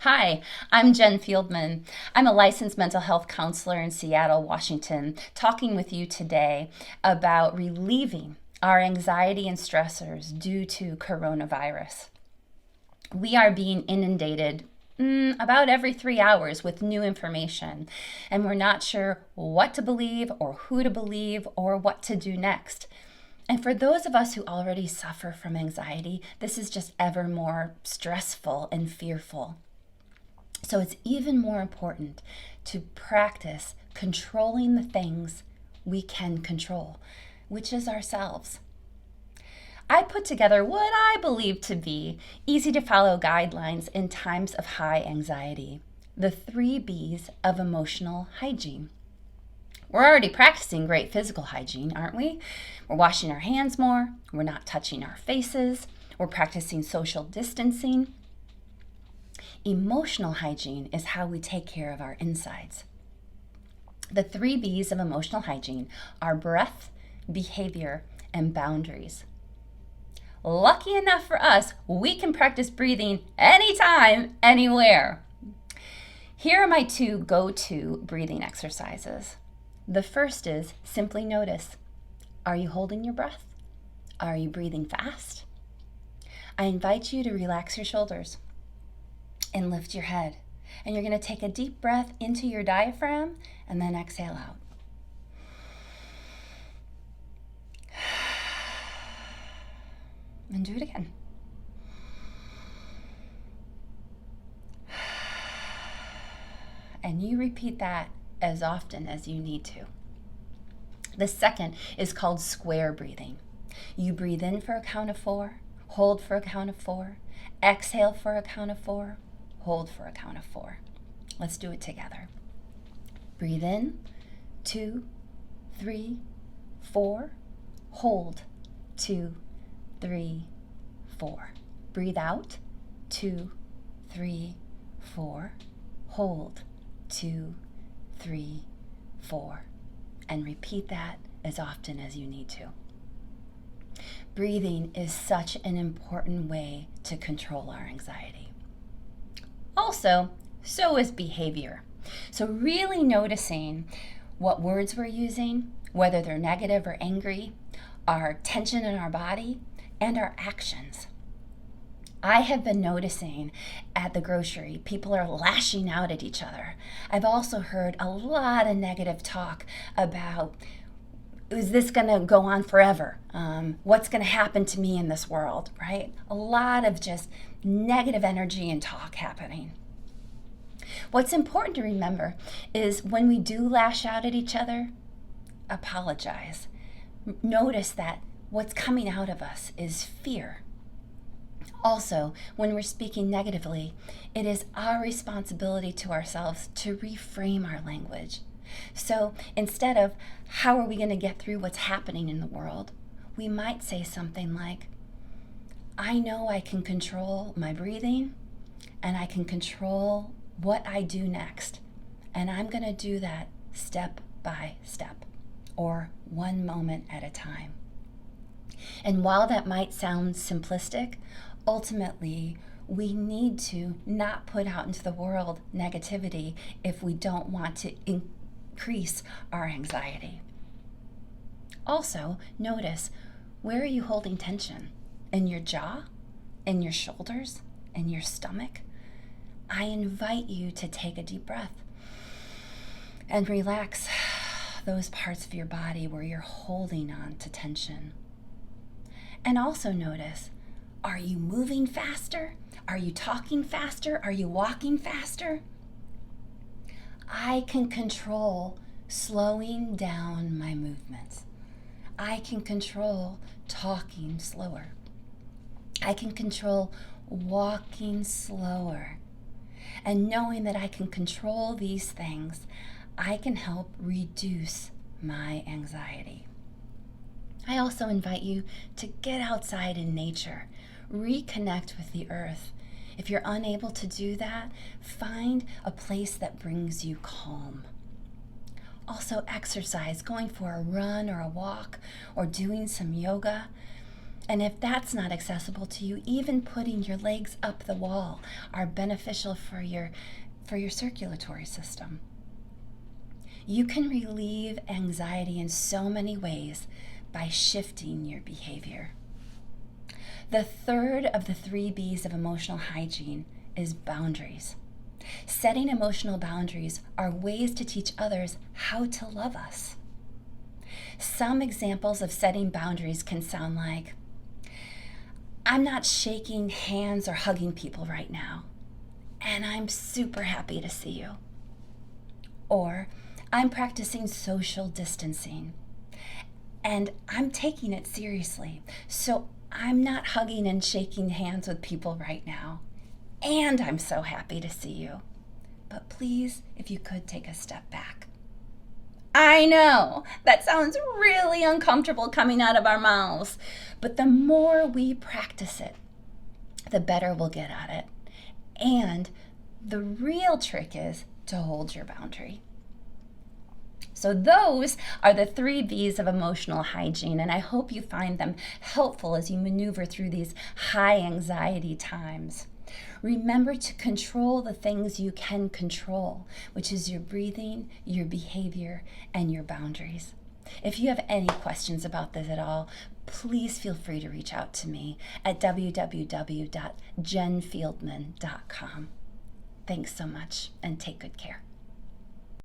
Hi, I'm Jen Fieldman. I'm a licensed mental health counselor in Seattle, Washington, talking with you today about relieving our anxiety and stressors due to coronavirus. We are being inundated about every 3 hours with new information, and we're not sure what to believe or who to believe or what to do next. And for those of us who already suffer from anxiety, this is just ever more stressful and fearful. So it's even more important to practice controlling the things we can control, which is ourselves. I put together what I believe to be easy to follow guidelines in times of high anxiety. The 3 B's of emotional hygiene. We're already practicing great physical hygiene, aren't we? We're washing our hands more. We're not touching our faces. We're practicing social distancing. Emotional hygiene is how we take care of our insides. The 3 B's of emotional hygiene are breath, behavior, and boundaries. Lucky enough for us, we can practice breathing anytime, anywhere. Here are my 2 go-to breathing exercises. The first is simply notice. Are you holding your breath? Are you breathing fast? I invite you to relax your shoulders and lift your head. And you're going to take a deep breath into your diaphragm and then exhale out. And do it again. And you repeat that as often as you need to. The second is called square breathing. You breathe in for a count of 4, hold for a count of 4, exhale for a count of 4, hold for a count of 4. Let's do it together. Breathe in, 2, 3, 4. Hold, 2, 3, 4. Breathe out, 2, 3, 4. Hold, 2, 3, 4. And repeat that as often as you need to. Breathing is such an important way to control our anxiety. Also, so is behavior. So really noticing what words we're using, whether they're negative or angry, our tension in our body, and our actions. I have been noticing at the grocery, people are lashing out at each other. I've also heard a lot of negative talk about, is this going to go on forever? What's going to happen to me in this world, right? A lot of just negative energy and talk happening. What's important to remember is when we do lash out at each other, apologize. Notice that what's coming out of us is fear. Also, when we're speaking negatively, it is our responsibility to ourselves to reframe our language. So instead of, how are we going to get through what's happening in the world, we might say something like, I know I can control my breathing and I can control what I do next. And I'm going to do that step by step or one moment at a time. And while that might sound simplistic, ultimately, we need to not put out into the world negativity if we don't want to increase our anxiety. Also, notice, where are you holding tension? In your jaw? In your shoulders? In your stomach? I invite you to take a deep breath and relax those parts of your body where you're holding on to tension. And also notice, are you moving faster? Are you talking faster? Are you walking faster? I can control slowing down my movements. I can control talking slower. I can control walking slower. And knowing that I can control these things, I can help reduce my anxiety. I also invite you to get outside in nature, reconnect with the earth. If you're unable to do that, find a place that brings you calm. Also exercise, going for a run or a walk or doing some yoga. And if that's not accessible to you, even putting your legs up the wall are beneficial for your circulatory system. You can relieve anxiety in so many ways by shifting your behavior. The third of the 3 B's of emotional hygiene is boundaries. Setting emotional boundaries are ways to teach others how to love us. Some examples of setting boundaries can sound like, I'm not shaking hands or hugging people right now, and I'm super happy to see you. Or, I'm practicing social distancing, and I'm taking it seriously, so I'm not hugging and shaking hands with people right now, and I'm so happy to see you. But please, if you could take a step back. I know, that sounds really uncomfortable coming out of our mouths, but the more we practice it, the better we'll get at it. And the real trick is to hold your boundary. So those are the 3 B's of emotional hygiene, and I hope you find them helpful as you maneuver through these high anxiety times. Remember to control the things you can control, which is your breathing, your behavior, and your boundaries. If you have any questions about this at all, please feel free to reach out to me at www.jenfieldman.com. Thanks so much, and take good care.